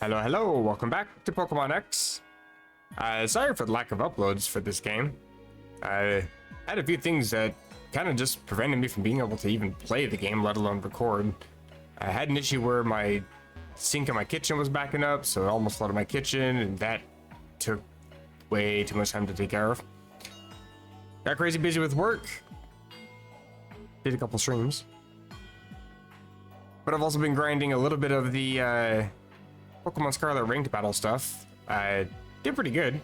Hello, hello, welcome back to Pokemon X. Sorry for the lack of uploads for this game. I had a few things that kind of just prevented me from being able to even play the game, let alone record. I had an issue where my sink in my kitchen was backing up, so it almost flooded my kitchen, and that took way too much time to take care of. Got crazy busy with work. Did a couple streams. But I've also been grinding a little bit of the Pokemon Scarlet ranked battle stuff. I did pretty good,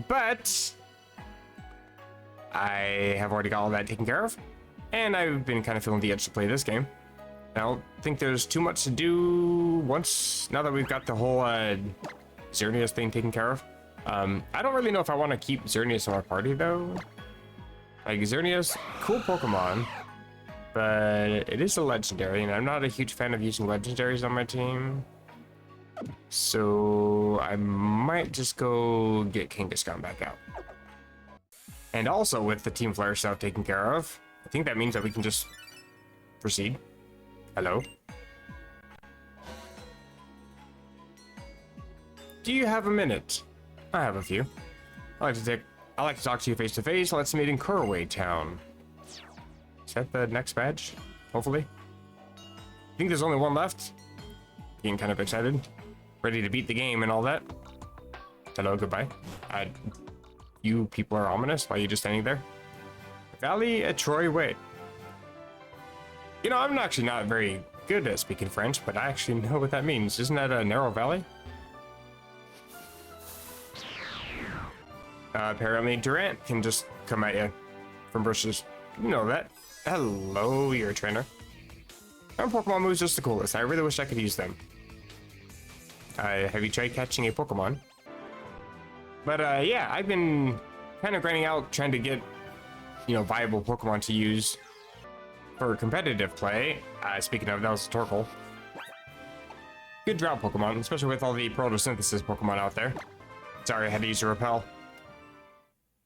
but I have already got all that taken care of, and I've been kind of feeling the itch to play this game. I don't think there's too much to do now that we've got the whole Xerneas thing taken care of. I don't really know if I want to keep Xerneas in my party though. Like, Xerneas, cool Pokemon, but it is a legendary, and I'm not a huge fan of using legendaries on my team. So I might just go get Kangaskhan back out. And also, with the Team Flare stuff taken care of, I think that means that we can just proceed. Hello? Do you have a minute? I have a few. I like to talk to you face to face. Let's meet in Couriway town. Is that the next badge? Hopefully. I think there's only one left. Getting kind of excited. Ready to beat the game and all that. Hello, goodbye. You people are ominous. Why are you just standing there? Valley at Couriway. You know, I'm actually not very good at speaking French, but I actually know what that means. Isn't that a narrow valley? Apparently Durant can just come at you from bushes. You know that. Hello, you're a trainer. My Pokemon moves just the coolest. I really wish I could use them. Have you tried catching a Pokemon? But yeah, I've been kind of grinding out, trying to get, viable Pokemon to use for competitive play. Speaking of, that was Torkoal. Good drought Pokemon, especially with all the photosynthesis Pokemon out there. Sorry, I had to use a repel.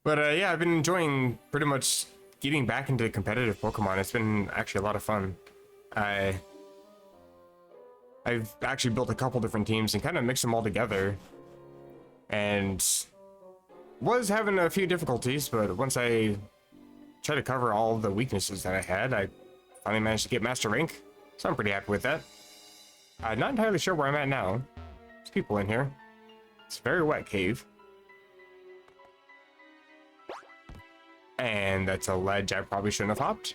But yeah, I've been enjoying pretty much getting back into competitive Pokemon. It's been actually a lot of fun. I've actually built a couple different teams and kind of mixed them all together, and was having a few difficulties, but once I tried to cover all the weaknesses that I had, I finally managed to get Master Rank, so I'm pretty happy with that. I'm not entirely sure where I'm at now. There's people in here. It's a very wet cave. And that's a ledge I probably shouldn't have hopped.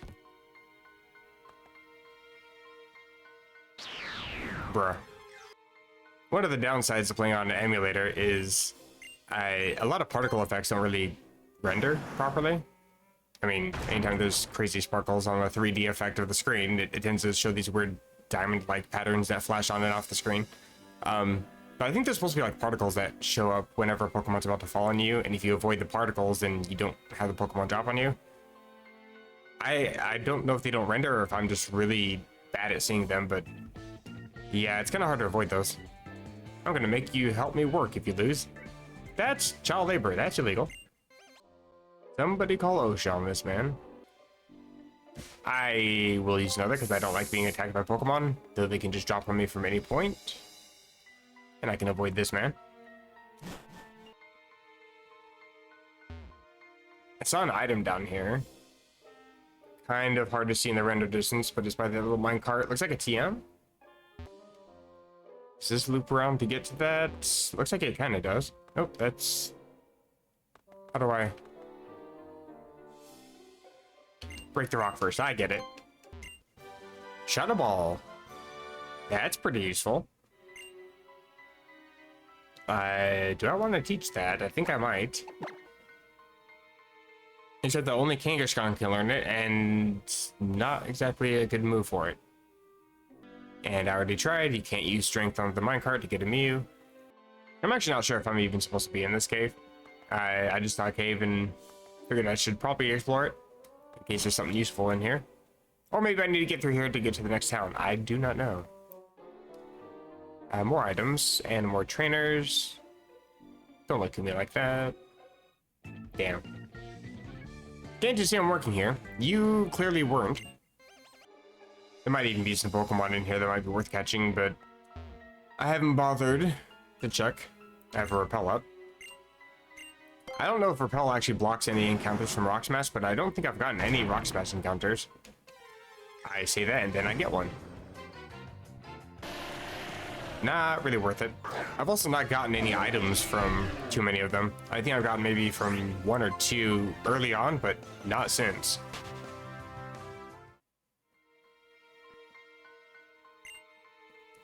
Bruh. One of the downsides of playing on an emulator is a lot of particle effects don't really render properly. I mean, anytime there's crazy sparkles on the 3D effect of the screen, it tends to show these weird diamond-like patterns that flash on and off the screen. But I think there's supposed to be like particles that show up whenever a Pokemon's about to fall on you, and if you avoid the particles, then you don't have the Pokemon drop on you. I don't know if they don't render or if I'm just really bad at seeing them, but yeah, it's kind of hard to avoid those. I'm gonna make you help me work if you lose. That's child labor. That's illegal. Somebody call OSHA on this, man. I will use another because I don't like being attacked by Pokemon, though they can just drop on me from any point. And I can avoid this man. I saw an item down here. Kind of hard to see in the render distance, but it's by the little minecart. Looks like a TM. Does this loop around to get to that? Looks like it kind of does. Nope, that's... How do I... Break the rock first. I get it. Shadow Ball. That's pretty useful. Do I want to teach that? I think I might. He said the only Kangaskhan can learn it, and not exactly a good move for it. And I already tried. You can't use strength on the minecart to get a Mew. I'm actually not sure if I'm even supposed to be in this cave. I just saw a cave and figured I should probably explore it in case there's something useful in here. Or maybe I need to get through here to get to the next town. I do not know. More items and more trainers. Don't look at me like that. Damn. Can't you see I'm working here? You clearly weren't. There might even be some Pokemon in here that might be worth catching, but I haven't bothered to check. I have a repel up. I don't know if repel actually blocks any encounters from Rock Smash, but I don't think I've gotten any Rock Smash encounters. I say that and then I get one. Not really worth it. I've also not gotten any items from too many of them. I think I've gotten maybe from 1 or 2 early on, but not since.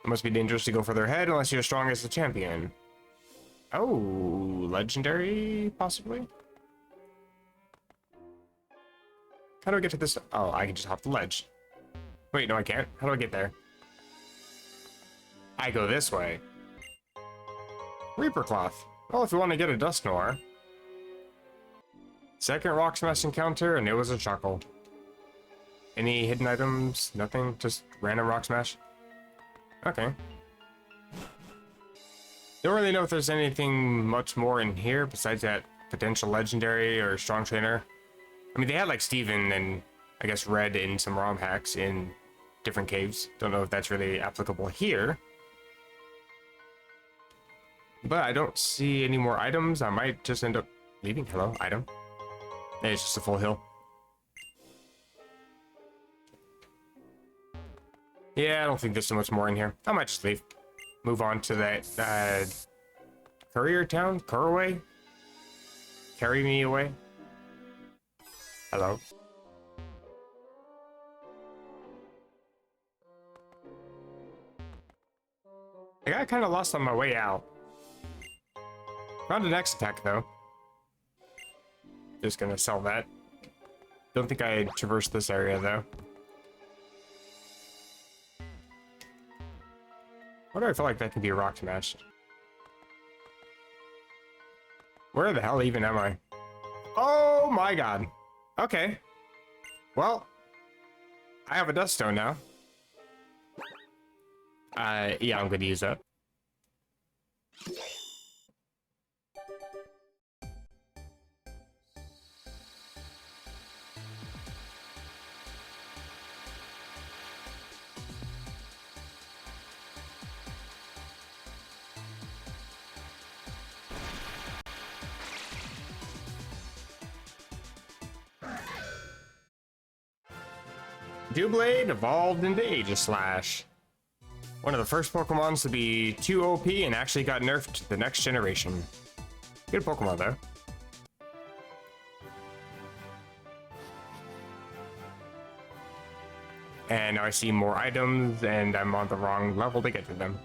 It must be dangerous to go further ahead unless you're strong as the champion. Oh, legendary, possibly? How do I get to this? Oh, I can just hop the ledge. Wait, no, I can't. How do I get there? I go this way. Reaper Cloth. Well, if you want to get a Dust Noir. Second Rock Smash encounter, and it was a chuckle. Any hidden items? Nothing? Just random Rock Smash? Okay. Don't really know if there's anything much more in here besides that potential legendary or strong trainer. I mean, they had like Steven and I guess Red in some ROM hacks in different caves. Don't know if that's really applicable here. But I don't see any more items. I might just end up leaving. Hello, item. Hey, it's just a full hill. Yeah, I don't think there's so much more in here. I might just leave. Move on to that courier town? Couriway? Carry me away? Hello? I got kind of lost on my way out. Found an X attack though. Just gonna sell that. Don't think I traversed this area though. Why do I feel like that could be a Rock Smash? Where the hell even am I? Oh my god. Okay. Well, I have a Dust Stone now. Yeah, I'm gonna use that. Doublade evolved into Aegislash. One of the first Pokemons to be too OP and actually got nerfed to the next generation. Good Pokemon though. And now I see more items and I'm on the wrong level to get to them.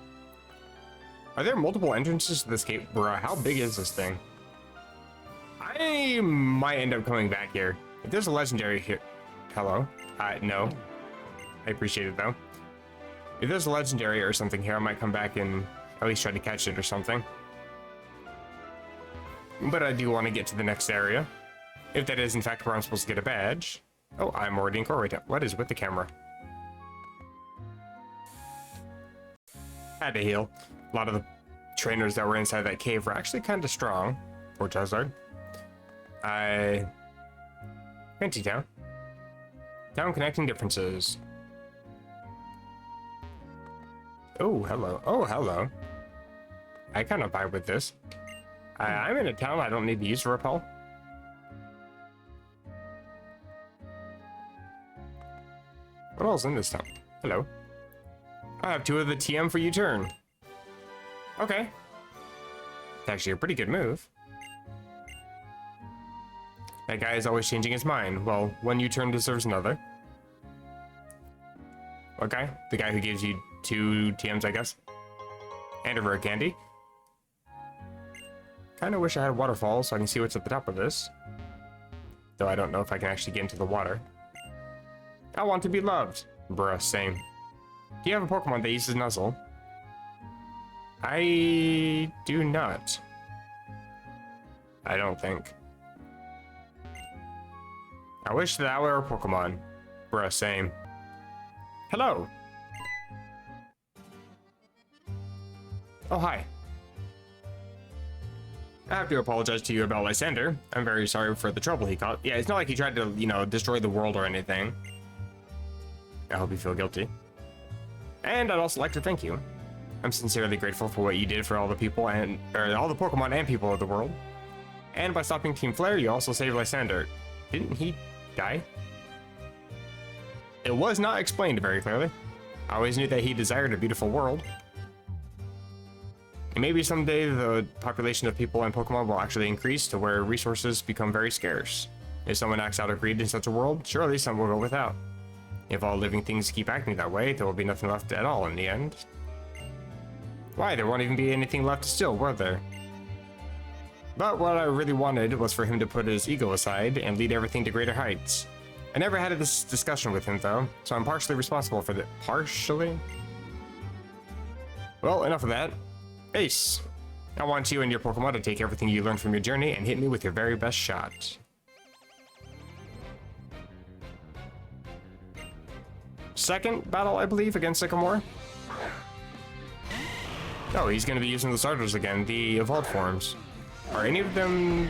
Are there multiple entrances to this cave? Bruh, how big is this thing? I might end up coming back here. If there's a legendary here... Hello? No. I appreciate it though. If there's a legendary or something here, I might come back and at least try to catch it or something. But I do want to get to the next area. If that is in fact where I'm supposed to get a badge. Oh, I'm already in Couriway. What is with the camera? Had to heal. A lot of the trainers that were inside that cave were actually kind of strong. Poor Charizard. Fancy Town. Town connecting differences. Oh, hello. Oh, hello. I kind of vibe with this. I'm in a town. I don't need to use repel. What else in this town? Hello. I have 2 of the TM for U-turn. Okay. It's actually a pretty good move. That guy is always changing his mind. Well, one U-turn deserves another. What guy? The guy who gives you 2 TMs, I guess. And a rare candy. Kinda wish I had waterfalls so I can see what's at the top of this. Though I don't know if I can actually get into the water. I want to be loved. Bruh, same. Do you have a Pokemon that uses Nuzzle? I do not. I don't think. I wish that were a Pokemon. Bruh, same. Hello. Oh, hi. I have to apologize to you about Lysander. I'm very sorry for the trouble he caused. Yeah, it's not like he tried to, you know, destroy the world or anything. I hope you feel guilty. And I'd also like to thank you. I'm sincerely grateful for what you did for all the people or all the Pokemon and people of the world. And by stopping Team Flare, you also saved Lysander. Didn't he die? It was not explained very clearly. I always knew that he desired a beautiful world. And maybe someday the population of people and Pokemon will actually increase to where resources become very scarce. If someone acts out of greed in such a world, surely some will go without. If all living things keep acting that way, there will be nothing left at all in the end. Why, there won't even be anything left to steal, will there? But what I really wanted was for him to put his ego aside and lead everything to greater heights. I never had this discussion with him though, so I'm partially responsible for the— Partially? Well, enough of that. Ace, I want you and your Pokemon to take everything you learned from your journey and hit me with your very best shot. Second battle, I believe, against Sycamore. Oh, he's going to be using the starters again, the evolved forms. Are any of them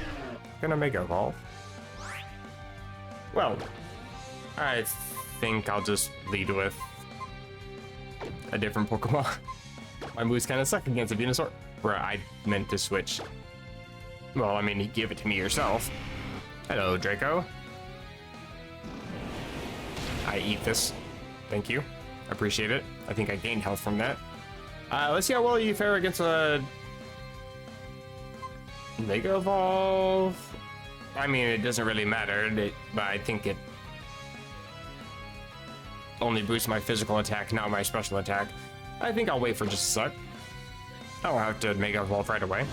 gonna Mega Evolve? Well, I think I'll just lead with a different Pokemon. My moves kind of suck against a Venusaur. Bruh, I meant to switch. Well, I mean, you give it to me yourself. Hello, Draco. I eat this. Thank you. Appreciate it. I think I gained health from that. Let's see how well you fare against a Mega Evolve. I mean, it doesn't really matter, but I think it only boosts my physical attack, not my special attack. I think I'll wait for just a sec. I'll have to Mega Evolve right away.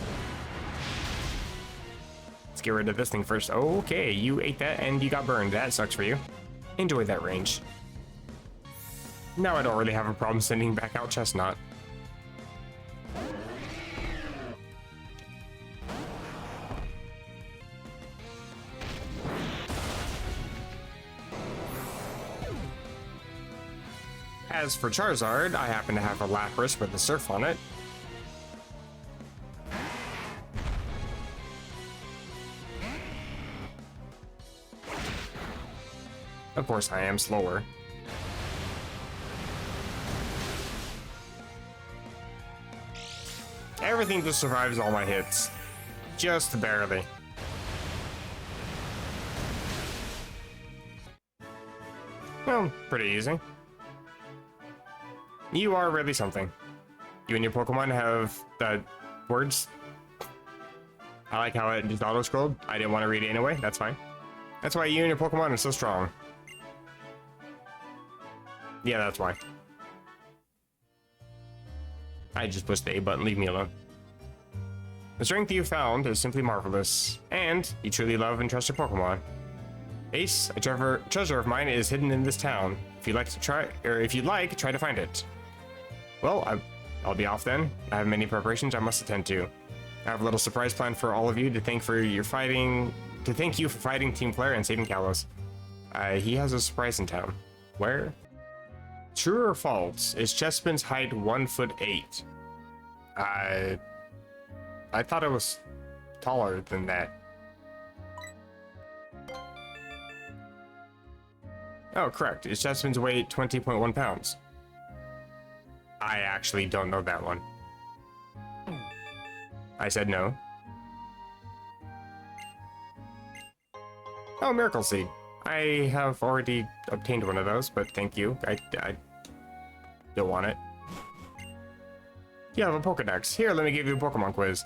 Let's get rid of this thing first. Okay, you ate that and you got burned. That sucks for you. Enjoy that range. Now I don't really have a problem sending back out Chestnut. As for Charizard, I happen to have a Lapras with a Surf on it. Of course, I am slower. Everything just survives all my hits. Just barely. Well, pretty easy. You are really something. You and your Pokemon have words. I like how it just auto-scrolled. I didn't want to read it anyway, that's fine. That's why you and your Pokemon are so strong. Yeah, that's why. I just pushed the A button, leave me alone. The strength you found is simply marvelous, and you truly love and trust your Pokemon. Ace, a treasure of mine is hidden in this town. If you'd like, try to find it. Well, I'll be off then. I have many preparations I must attend to. I have a little surprise plan for all of you to thank you for fighting Team Flare and saving Kalos. He has a surprise in town. Where? True or false? Is Chespin's height 1'8"? I thought it was taller than that. Oh, correct. Is Chespin's weight 20.1 pounds? I actually don't know that one. I said no. Oh, Miracle Seed. I have already obtained one of those, but thank you. I don't want it. You have a Pokedex. Here, let me give you a Pokemon quiz.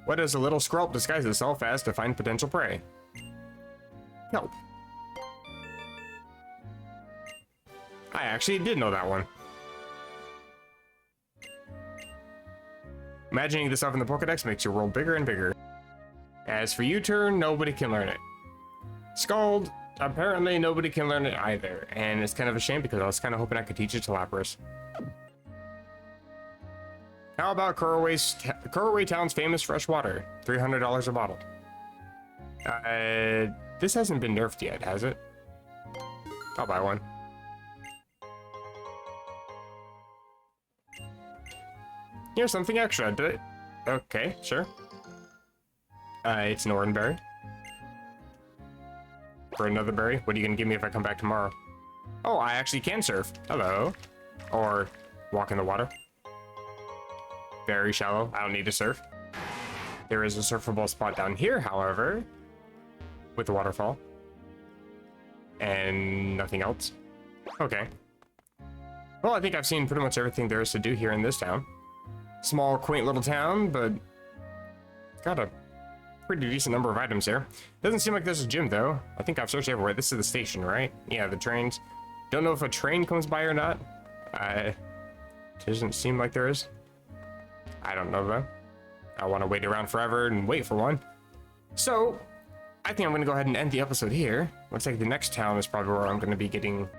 What does a little Skrelp disguise itself as to find potential prey? Help. I actually did know that one. Imagining this stuff in the Pokedex makes your world bigger and bigger. As for U-turn, nobody can learn it. Scald, apparently nobody can learn it either, and it's kind of a shame because I was kind of hoping I could teach it to Lapras. How about Couriway Town's famous fresh water? $300 a bottle. This hasn't been nerfed yet, has it? I'll buy one. Here's something extra. Okay, sure. It's an Oran berry. For another berry? What are you gonna give me if I come back tomorrow? Oh, I actually can surf. Hello. Or walk in the water. very shallow. I don't need to surf. There is a surfable spot down here, however, with the waterfall. And nothing else. Okay. Well, I think I've seen pretty much everything there is to do here in this town. Small, quaint little town, but got a pretty decent number of items here. Doesn't seem like there's a gym, though. I think I've searched everywhere. This is the station, right? Yeah, the trains. Don't know if a train comes by or not. Doesn't seem like there is. I don't know, though. I want to wait around forever and wait for one. So, I think I'm going to go ahead and end the episode here. Looks like the next town is probably where I'm going to be getting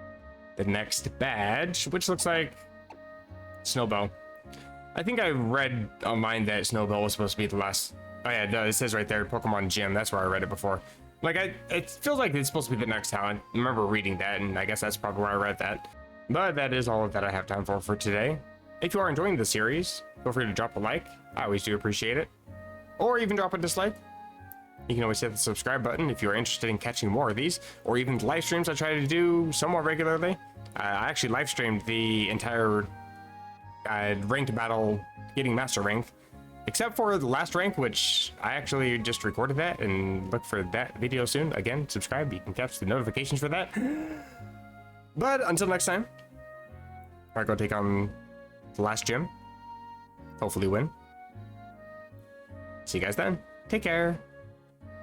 the next badge, which looks like Snowbell. I think I read online that Snowbell was supposed to be the last... Oh yeah, it says right there, Pokemon Gym. That's where I read it before. Like, it feels like it's supposed to be the next town. I remember reading that, and I guess that's probably where I read that. But that is all that I have time for today. If you are enjoying the series, feel free to drop a like. I always do appreciate it. Or even drop a dislike. You can always hit the subscribe button if you are interested in catching more of these, or even live streams I try to do somewhat regularly. I actually live streamed the entire ranked battle getting master rank, except for the last rank, which I actually just recorded that, and look for that video soon. Again, subscribe, you can catch the notifications for that. But until next time, I go take on the last gym, hopefully win. See you guys then. Take care.